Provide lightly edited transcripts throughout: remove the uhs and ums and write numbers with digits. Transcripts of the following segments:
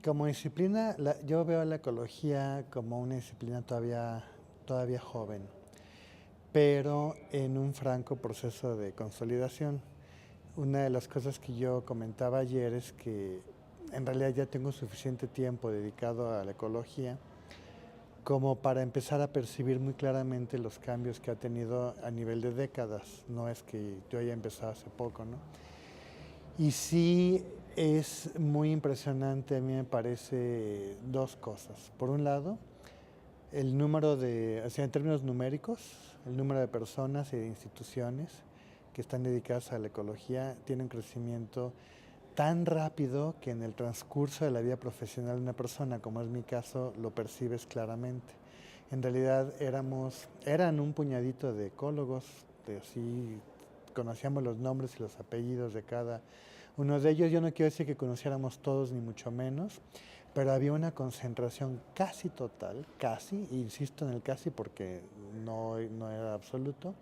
Como disciplina, yo veo la ecología como una disciplina todavía joven, pero en un franco proceso de consolidación. Una de las cosas que yo comentaba ayer es que en realidad ya tengo suficiente tiempo dedicado a la ecología como para empezar a percibir muy claramente los cambios que ha tenido a nivel de décadas. No es que yo haya empezado hace poco, ¿no? Y sí es muy impresionante, a mí me parece dos cosas. Por un lado, el número o sea, en términos numéricos, el número de personas y de instituciones que están dedicadas a la ecología tiene un crecimiento tan rápido que en el transcurso de la vida profesional de una persona, como es mi caso, lo percibes claramente. En realidad eran un puñadito de ecólogos, así conocíamos los nombres y los apellidos de cada uno de ellos. Yo no quiero decir que conociéramos todos, ni mucho menos, pero había una concentración casi total, casi, insisto en el casi porque no era absoluto,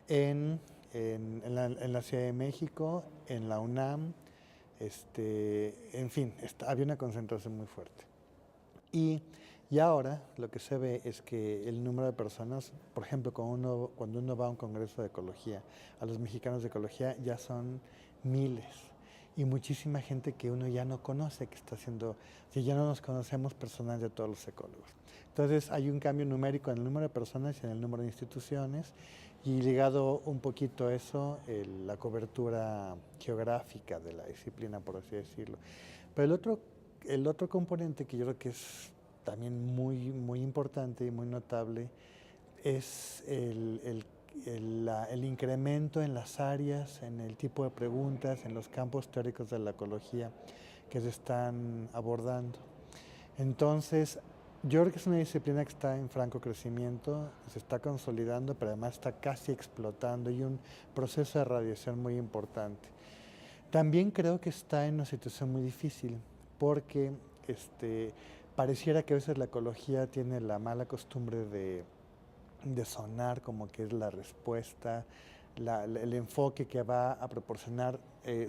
en la Ciudad de México, en la UNAM, en fin, había una concentración muy fuerte. Y, y ahora lo que se ve es que el número de personas, por ejemplo, cuando uno va a un congreso de ecología, a los mexicanos de ecología ya son miles. Y muchísima gente que uno ya no conoce, que está haciendo, que ya no nos conocemos personas de todos los ecólogos. Entonces hay un cambio numérico en el número de personas y en el número de instituciones, y ligado un poquito a eso, la cobertura geográfica de la disciplina, por así decirlo. Pero el otro componente que yo creo que es también muy importante y muy notable es el incremento en las áreas, en el tipo de preguntas, en los campos teóricos de la ecología que se están abordando. Entonces, yo creo que es una disciplina que está en franco crecimiento, se está consolidando, pero además está casi explotando y un proceso de radiación muy importante. También creo que está en una situación muy difícil porque pareciera que a veces la ecología tiene la mala costumbre de sonar como que es la respuesta, el enfoque que va a proporcionar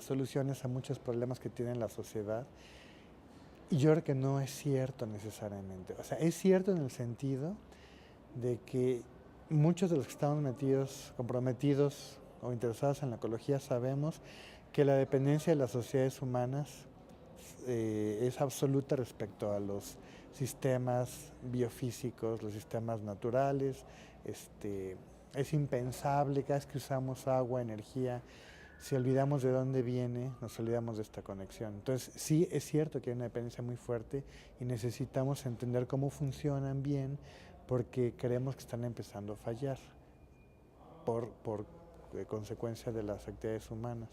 soluciones a muchos problemas que tiene la sociedad. Y yo creo que no es cierto necesariamente. O sea, es cierto en el sentido de que muchos de los que estamos comprometidos o interesados en la ecología sabemos que la dependencia de las sociedades humanas es absoluta respecto a los sistemas biofísicos, los sistemas naturales. Es impensable, cada vez que usamos agua, energía, si olvidamos de dónde viene, nos olvidamos de esta conexión. Entonces, sí es cierto que hay una dependencia muy fuerte y necesitamos entender cómo funcionan bien porque creemos que están empezando a fallar por consecuencia de las actividades humanas.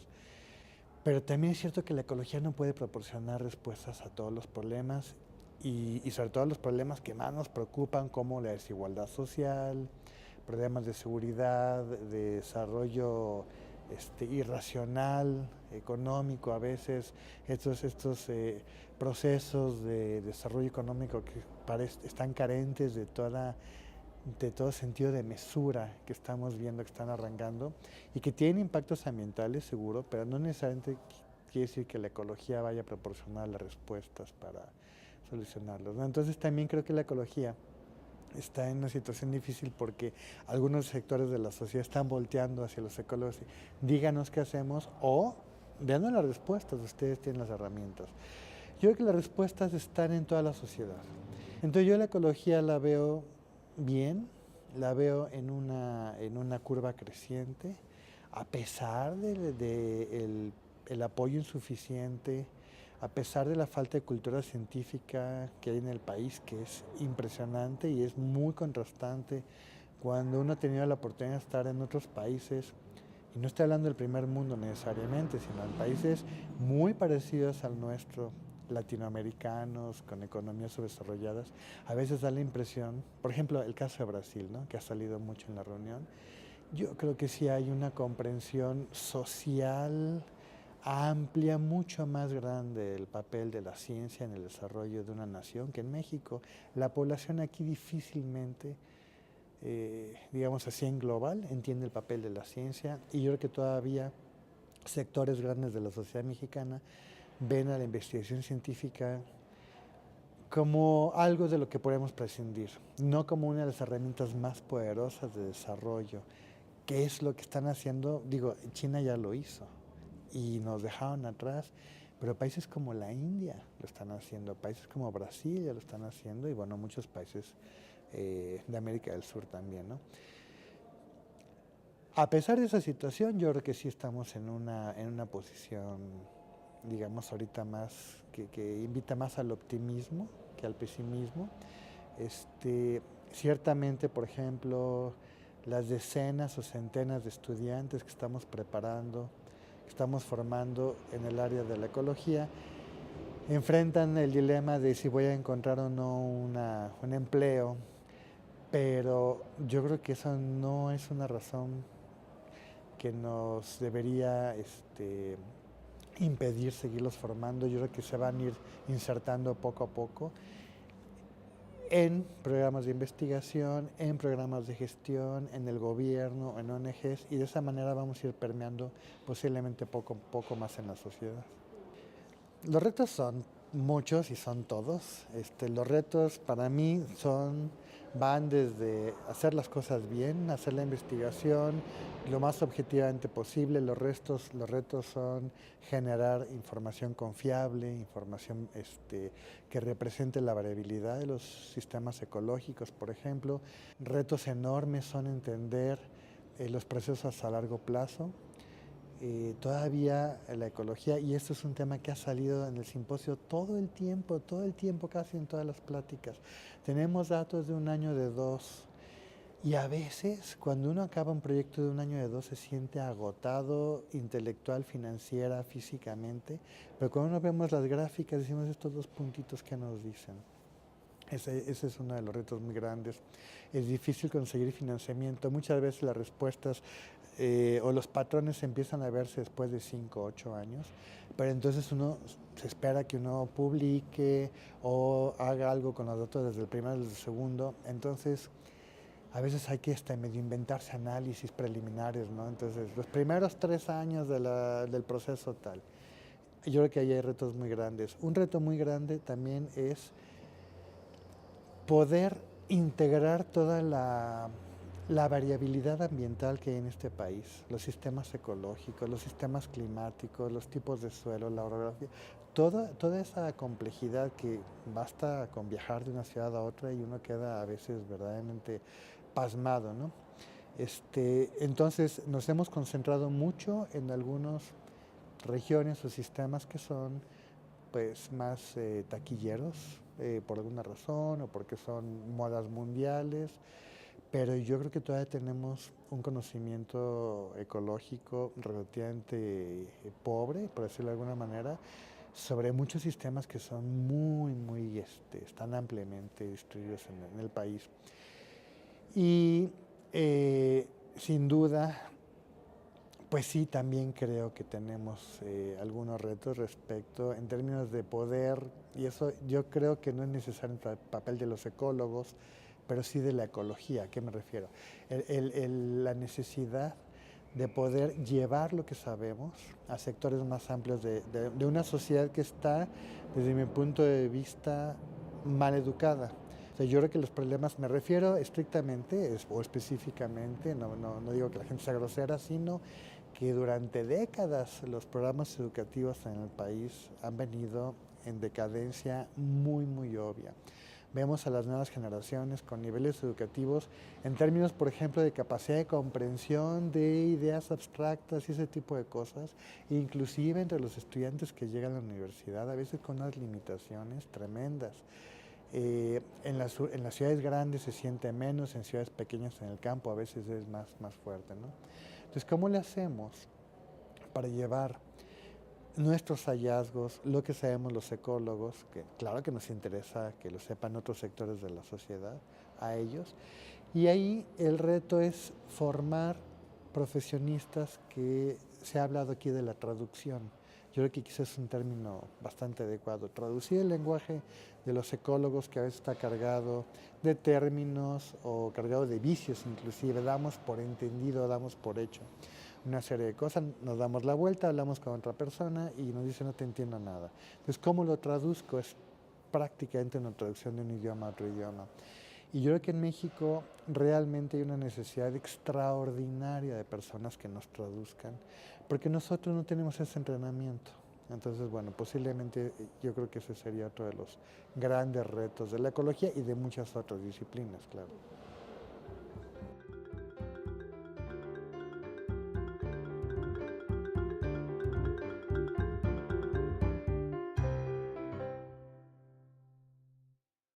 Pero también es cierto que la ecología no puede proporcionar respuestas a todos los problemas y sobre todo los problemas que más nos preocupan, como la desigualdad social, problemas de seguridad, de desarrollo irracional, económico, a veces estos procesos de desarrollo económico que están carentes de todo sentido de mesura que estamos viendo que están arrancando y que tienen impactos ambientales, seguro, pero no necesariamente quiere decir que la ecología vaya a proporcionar las respuestas para solucionarlos, ¿no? Entonces también creo que la ecología está en una situación difícil porque algunos sectores de la sociedad están volteando hacia los ecólogos y díganos qué hacemos o vean las respuestas, ustedes tienen las herramientas. Yo creo que las respuestas están en toda la sociedad. Entonces yo la ecología la veo bien, la veo en una curva creciente, a pesar el apoyo insuficiente, a pesar de la falta de cultura científica que hay en el país, que es impresionante y es muy contrastante cuando uno ha tenido la oportunidad de estar en otros países, y no estoy hablando del primer mundo necesariamente, sino en países muy parecidos al nuestro, latinoamericanos, con economías subdesarrolladas, a veces da la impresión, por ejemplo, el caso de Brasil, ¿no?, que ha salido mucho en la reunión. Yo creo que sí hay una comprensión social amplia, mucho más grande del papel de la ciencia en el desarrollo de una nación que en México. La población aquí difícilmente, digamos así en global, entiende el papel de la ciencia, y yo creo que todavía sectores grandes de la sociedad mexicana ven a la investigación científica como algo de lo que podemos prescindir, no como una de las herramientas más poderosas de desarrollo. ¿Qué es lo que están haciendo? Digo, China ya lo hizo y nos dejaron atrás, pero países como la India lo están haciendo, países como Brasil ya lo están haciendo y bueno, muchos países de América del Sur también, ¿no? A pesar de esa situación, yo creo que sí estamos en una posición, digamos, ahorita más, que invita más al optimismo que al pesimismo. Ciertamente, por ejemplo, las decenas o centenas de estudiantes que estamos preparando, que estamos formando en el área de la ecología, enfrentan el dilema de si voy a encontrar o no un empleo, pero yo creo que eso no es una razón que nos debería impedir seguirlos formando. Yo creo que se van a ir insertando poco a poco en programas de investigación, en programas de gestión, en el gobierno, en ONGs, y de esa manera vamos a ir permeando posiblemente poco a poco más en la sociedad. Los retos son muchos y son todos. Los retos para mí van desde hacer las cosas bien, hacer la investigación lo más objetivamente posible. Los retos son generar información confiable, información que represente la variabilidad de los sistemas ecológicos, por ejemplo. Retos enormes son entender los procesos a largo plazo. Todavía la ecología, y esto es un tema que ha salido en el simposio todo el tiempo, casi en todas las pláticas. Tenemos datos de un año, de dos, y a veces cuando uno acaba un proyecto de un año, de dos, se siente agotado intelectual, financiera, físicamente, pero cuando uno vemos las gráficas decimos estos dos puntitos que nos dicen. Ese es uno de los retos muy grandes. Es difícil conseguir financiamiento. Muchas veces las respuestas o los patrones empiezan a verse después de 5 o 8 años, pero entonces uno se espera que uno publique o haga algo con los datos desde el primero y desde el segundo. Entonces, a veces hay que medio inventarse análisis preliminares, ¿no? Entonces, los primeros 3 años del proceso tal. Yo creo que ahí hay retos muy grandes. Un reto muy grande también es poder integrar toda la variabilidad ambiental que hay en este país, los sistemas ecológicos, los sistemas climáticos, los tipos de suelo, la orografía, toda esa complejidad que basta con viajar de una ciudad a otra y uno queda a veces verdaderamente pasmado, ¿no? Entonces nos hemos concentrado mucho en algunas regiones o sistemas que son pues más taquilleros por alguna razón o porque son modas mundiales, pero yo creo que todavía tenemos un conocimiento ecológico relativamente pobre, por decirlo de alguna manera, sobre muchos sistemas que son muy, están ampliamente distribuidos en el país. Y sin duda, pues sí, también creo que tenemos algunos retos respecto en términos de poder, y eso yo creo que no es necesario el papel de los ecólogos, pero sí de la ecología. ¿A qué me refiero? La necesidad de poder llevar lo que sabemos a sectores más amplios de una sociedad que está, desde mi punto de vista, mal educada. O sea, yo creo que los problemas, me refiero estrictamente o específicamente, no digo que la gente sea grosera, sino que durante décadas los programas educativos en el país han venido en decadencia muy obvia. Vemos a las nuevas generaciones con niveles educativos en términos, por ejemplo, de capacidad de comprensión de ideas abstractas y ese tipo de cosas, inclusive entre los estudiantes que llegan a la universidad, a veces con unas limitaciones tremendas. En las ciudades grandes se siente menos, en ciudades pequeñas en el campo a veces es más fuerte, ¿no? Entonces, ¿cómo le hacemos para llevar nuestros hallazgos, lo que sabemos los ecólogos, que claro que nos interesa que lo sepan otros sectores de la sociedad, a ellos? Y ahí el reto es formar profesionistas que se ha hablado aquí de la traducción. Yo creo que quizás es un término bastante adecuado. Traducir el lenguaje de los ecólogos que a veces está cargado de términos o cargado de vicios inclusive. Damos por entendido, damos por hecho una serie de cosas, nos damos la vuelta, hablamos con otra persona y nos dice no te entiendo nada. Entonces, ¿cómo lo traduzco? Es prácticamente una traducción de un idioma a otro idioma. Y yo creo que en México realmente hay una necesidad extraordinaria de personas que nos traduzcan, porque nosotros no tenemos ese entrenamiento. Entonces, bueno, posiblemente yo creo que ese sería otro de los grandes retos de la ecología y de muchas otras disciplinas, claro.